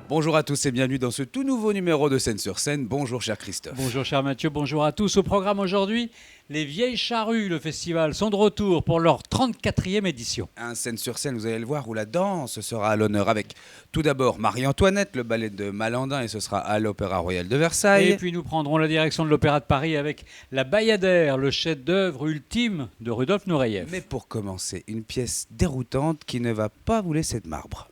Bonjour à tous et bienvenue dans ce tout nouveau numéro de Scène sur Scène. Bonjour cher Christophe. Bonjour cher Mathieu, bonjour à tous. Au programme aujourd'hui, les Vieilles Charrues, le festival, sont de retour pour leur 34e édition. Un Scène sur Scène, vous allez le voir, où la danse sera à l'honneur avec tout d'abord Marie-Antoinette, le ballet de Malandin, et ce sera à l'Opéra Royal de Versailles. Et puis nous prendrons la direction de l'Opéra de Paris avec La Bayadère, le chef-d'œuvre ultime de Rudolf Nureyev. Mais pour commencer, une pièce déroutante qui ne va pas vous laisser de marbre.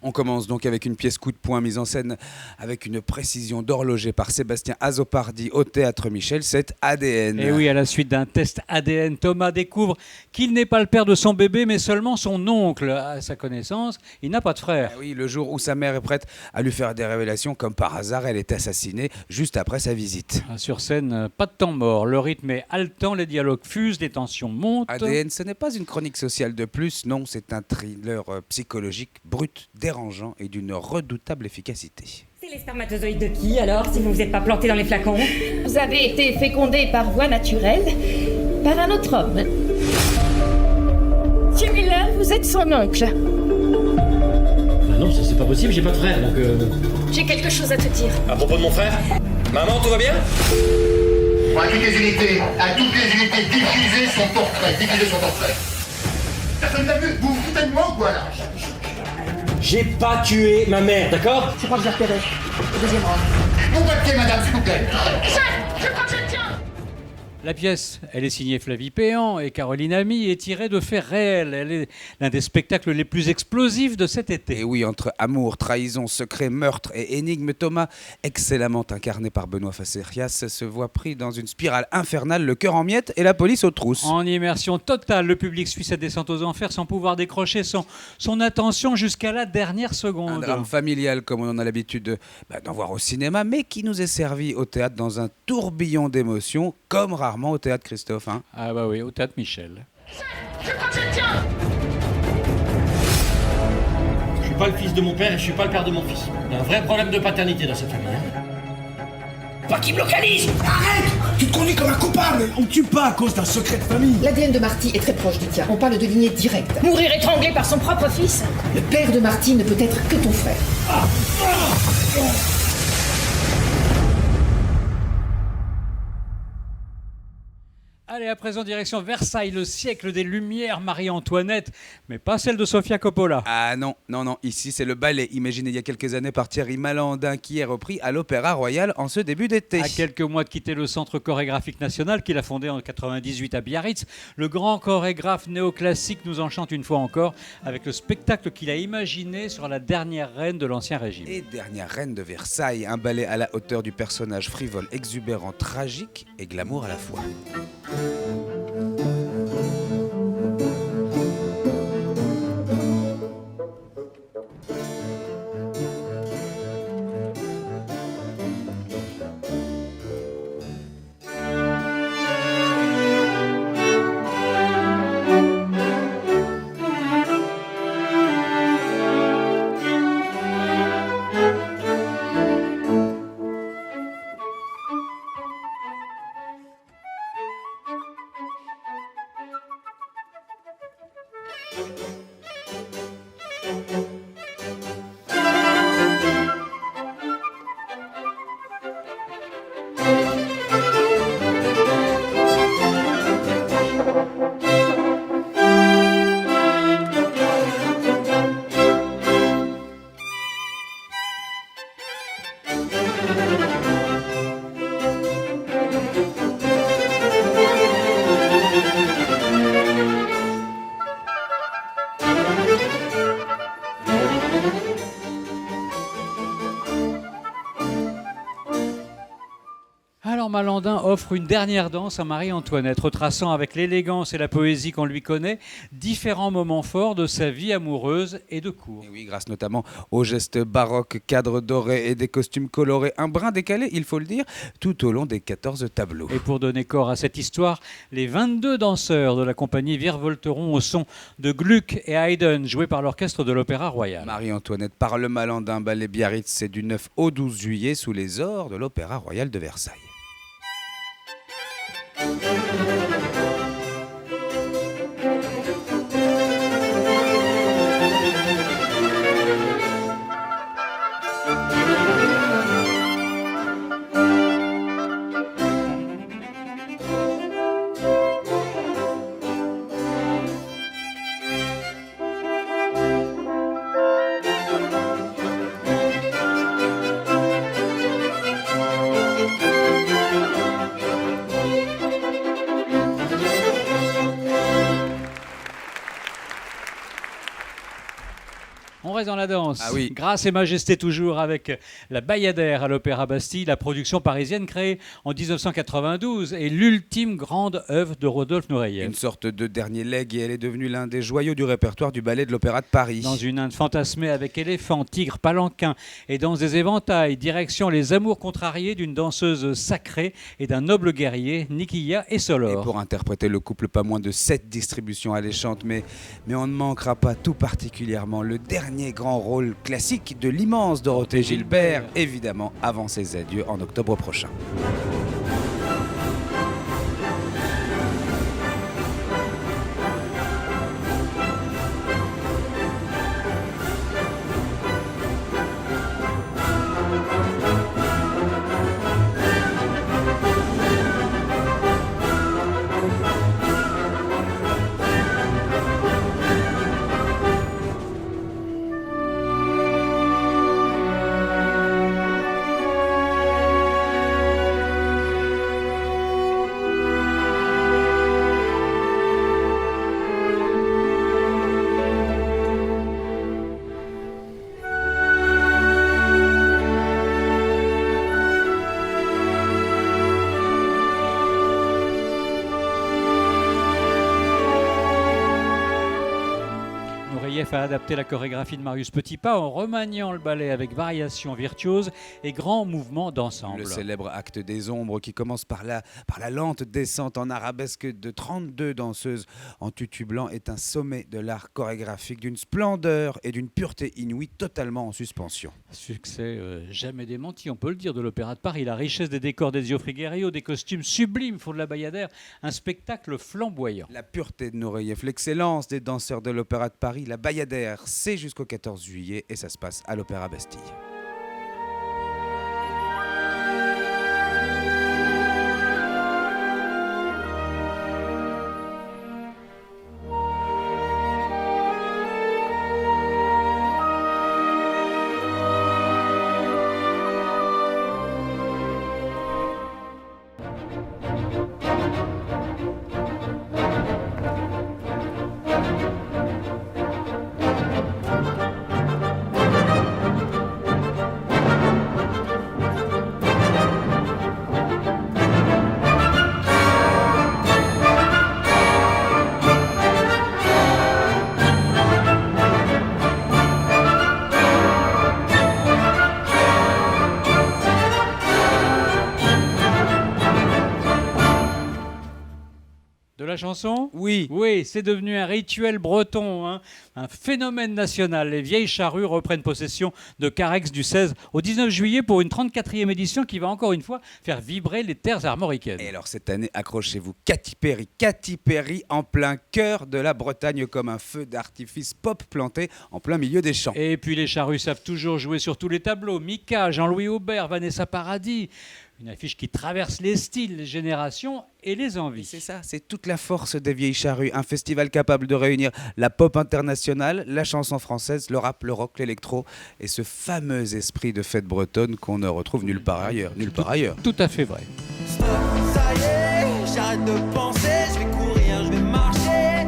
On commence donc avec une pièce coup de poing mise en scène avec une précision d'horloger par Sébastien Azzopardi au Théâtre Michel, c'est ADN. Et oui, à la suite d'un test ADN, Thomas découvre qu'il n'est pas le père de son bébé, mais seulement son oncle. À sa connaissance, il n'a pas de frère. Ah oui, le jour où sa mère est prête à lui faire des révélations, comme par hasard, elle est assassinée juste après sa visite. Sur scène, pas de temps mort. Le rythme est haletant, les dialogues fusent, les tensions montent. ADN, ce n'est pas une chronique sociale de plus, non, c'est un thriller psychologique brut, dérangeant et d'une redoutable efficacité. C'est les spermatozoïdes de qui alors, si vous ne vous êtes pas planté dans les flacons? Vous avez été fécondé par voie naturelle par un autre homme. Monsieur Miller, vous êtes son oncle. Bah non, ça c'est pas possible, j'ai pas de frère donc. J'ai quelque chose à te dire. À propos de mon frère? Maman, tout va bien? À toutes les unités, diffusez son portrait. Personne n'a vu, vous vous foutez de moi ou quoi là? J'ai pas tué ma mère, d'accord? Je crois que j'ai repéré. Au deuxième rang. Vous battez madame, s'il vous plaît. Je crois que je le tiens. La pièce, elle est signée Flavie Péan et Caroline Amy et tirée de faits réels. Elle est l'un des spectacles les plus explosifs de cet été. Et oui, entre amour, trahison, secret, meurtre et énigme, Thomas, excellemment incarné par Benoît Facerias, se voit pris dans une spirale infernale, le cœur en miettes et la police aux trousses. En immersion totale, le public suit cette descente aux enfers sans pouvoir décrocher son attention jusqu'à la dernière Un seconde. drame familial comme on en a l'habitude d'en voir au cinéma, mais qui nous est servi au théâtre dans un tourbillon d'émotions, comme rarement au théâtre, Christophe. Hein. Ah bah oui, au Théâtre Michel. Je crois que je le tiens. Je suis pas le fils de mon père et je suis pas le père de mon fils. Il y a un vrai problème de paternité dans cette famille. Hein. Pas qui me localise. Arrête. Tu te conduis comme un coupable. On ne tue pas à cause d'un secret de famille. L'ADN de Marty est très proche du tien. On parle de lignée directe. Mourir étranglé par son propre fils. Le père de Marty ne peut être que ton frère. Allez, à présent, direction Versailles, le siècle des Lumières, Marie-Antoinette, mais pas celle de Sofia Coppola. Ah non, ici c'est le ballet, imaginé il y a quelques années par Thierry Malandin, qui est repris à l'Opéra Royal en ce début d'été. À quelques mois de quitter le Centre chorégraphique national qu'il a fondé en 1998 à Biarritz, le grand chorégraphe néoclassique nous enchante une fois encore avec le spectacle qu'il a imaginé sur la dernière reine de l'Ancien Régime. Et dernière reine de Versailles, un ballet à la hauteur du personnage frivole, exubérant, tragique et glamour à la fois. Alors Malandin offre une dernière danse à Marie-Antoinette, retraçant avec l'élégance et la poésie qu'on lui connaît différents moments forts de sa vie amoureuse et de cour. Et oui, grâce notamment aux gestes baroques, cadres dorés et des costumes colorés, un brin décalé, il faut le dire, tout au long des 14 tableaux. Et pour donner corps à cette histoire, les 22 danseurs de la compagnie virevolteront au son de Gluck et Haydn, joués par l'orchestre de l'Opéra Royal. Marie-Antoinette par le Malandin, ballet Biarritz, c'est du 9 au 12 juillet sous les ors de l'Opéra Royal de Versailles. On reste dans la danse. Ah oui. Grâce et majesté toujours avec la Bayadère à l'Opéra Bastille, la production parisienne créée en 1992 et l'ultime grande œuvre de Rodolphe Nureyev. Une sorte de dernier leg et elle est devenue l'un des joyaux du répertoire du ballet de l'Opéra de Paris. Dans une Inde fantasmée avec éléphants, tigres, palanquins et danse des éventails, direction les amours contrariés d'une danseuse sacrée et d'un noble guerrier, Nikiya et Et Solor. pour interpréter le couple, pas moins de 7 distributions alléchantes, mais on ne manquera pas tout particulièrement le dernier grand rôle classique de l'immense Dorothée Gilbert, évidemment avant ses adieux en octobre prochain. Nureyev a adapté la chorégraphie de Marius Petipa en remaniant le ballet avec variations virtuoses et grands mouvements d'ensemble. Le célèbre acte des ombres qui commence par la lente descente en arabesque de 32 danseuses en tutu blanc est un sommet de l'art chorégraphique d'une splendeur et d'une pureté inouïe totalement en suspension. Succès jamais démenti, on peut le dire, de l'Opéra de Paris. La richesse des décors d'Ezio Frigerio, des costumes sublimes font de la Bayadère un spectacle flamboyant. La pureté de Nureyev, l'excellence des danseurs de l'Opéra de Paris, la Bayadère, c'est jusqu'au 14 juillet et ça se passe à l'Opéra Bastille. De la chanson ? Oui. Oui, c'est devenu un rituel breton, hein, un phénomène national. Les vieilles charrues reprennent possession de Carrex du 16 au 19 juillet pour une 34e édition qui va encore une fois faire vibrer les terres armoricaines. Et alors cette année, accrochez-vous, Katy Perry en plein cœur de la Bretagne comme un feu d'artifice pop planté en plein milieu des champs. Et puis les charrues savent toujours jouer sur tous les tableaux. Mika, Jean-Louis Aubert, Vanessa Paradis. Une affiche qui traverse les styles, les générations et les envies. C'est ça, c'est toute la force des vieilles charrues. Un festival capable de réunir la pop internationale, la chanson française, le rap, le rock, l'électro et ce fameux esprit de fête bretonne qu'on ne retrouve nulle part ailleurs. Tout à fait vrai. Stop, ça y est, j'arrête de penser, je vais courir, je vais marcher.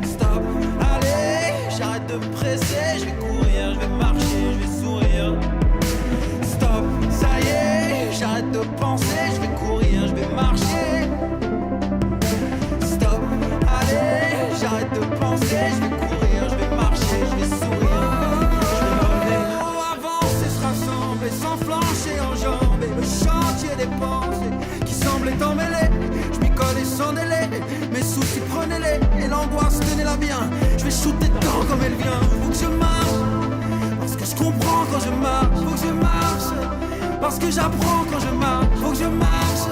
Stop, allez, j'arrête de me presser, je vais courir, je vais marcher, je vais sourire. Stop, ça y est, j'arrête de penser, je vais courir, je vais marcher. Stop, allez, j'arrête de penser, je vais courir, je vais marcher, je vais sourire. Je vais me relever, avancer, se rassembler, sans flancher en jambes, et le chantier des pensées qui semblait emmêlé. Je m'y collais sans délai, mes soucis prenez-les, et l'angoisse tenez-la bien. Je vais shooter dedans comme elle vient, faut que je marche, parce que je comprends quand je marche, faut que je marche. Parce que j'apprends quand je marche, faut que je marche.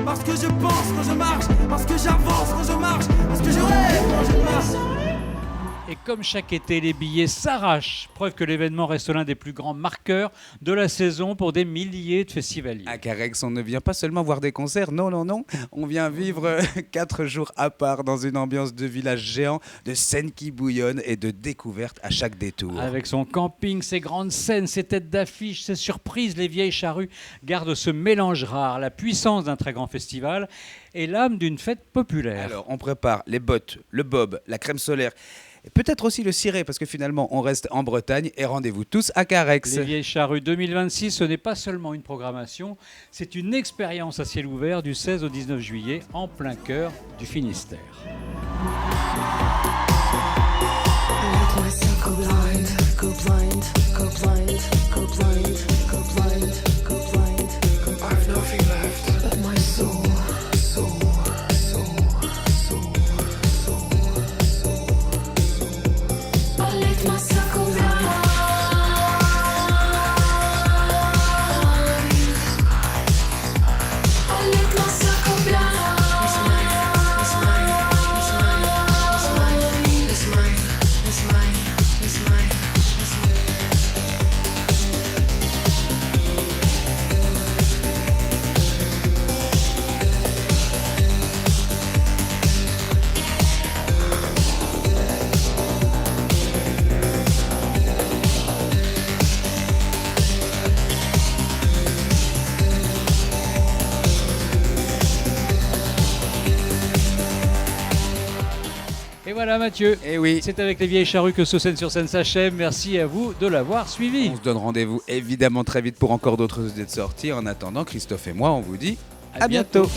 Parce que je pense quand je marche, parce que j'avance quand je marche, parce que je rêve quand je marche. Et comme chaque été, les billets s'arrachent. Preuve que l'événement reste l'un des plus grands marqueurs de la saison pour des milliers de festivaliers. À Carrex, on ne vient pas seulement voir des concerts, non. On vient vivre 4 jours à part dans une ambiance de village géant, de scènes qui bouillonnent et de découvertes à chaque détour. Avec son camping, ses grandes scènes, ses têtes d'affiche, ses surprises, les vieilles charrues gardent ce mélange rare, la puissance d'un très grand festival et l'âme d'une fête populaire. Alors, on prépare les bottes, le bob, la crème solaire et peut-être aussi le ciré, parce que finalement, on reste en Bretagne et rendez-vous tous à Carex. Les Vieilles Charrues 2026, ce n'est pas seulement une programmation, c'est une expérience à ciel ouvert du 16 au 19 juillet en plein cœur du Finistère. Et voilà Mathieu, Et oui, c'est avec les Vieilles Charrues que ce Scène-sur-Scène s'achève. Merci à vous de l'avoir suivi. on se donne rendez-vous évidemment très vite pour encore d'autres idées de sortie. En attendant, Christophe et moi, on vous dit à bientôt.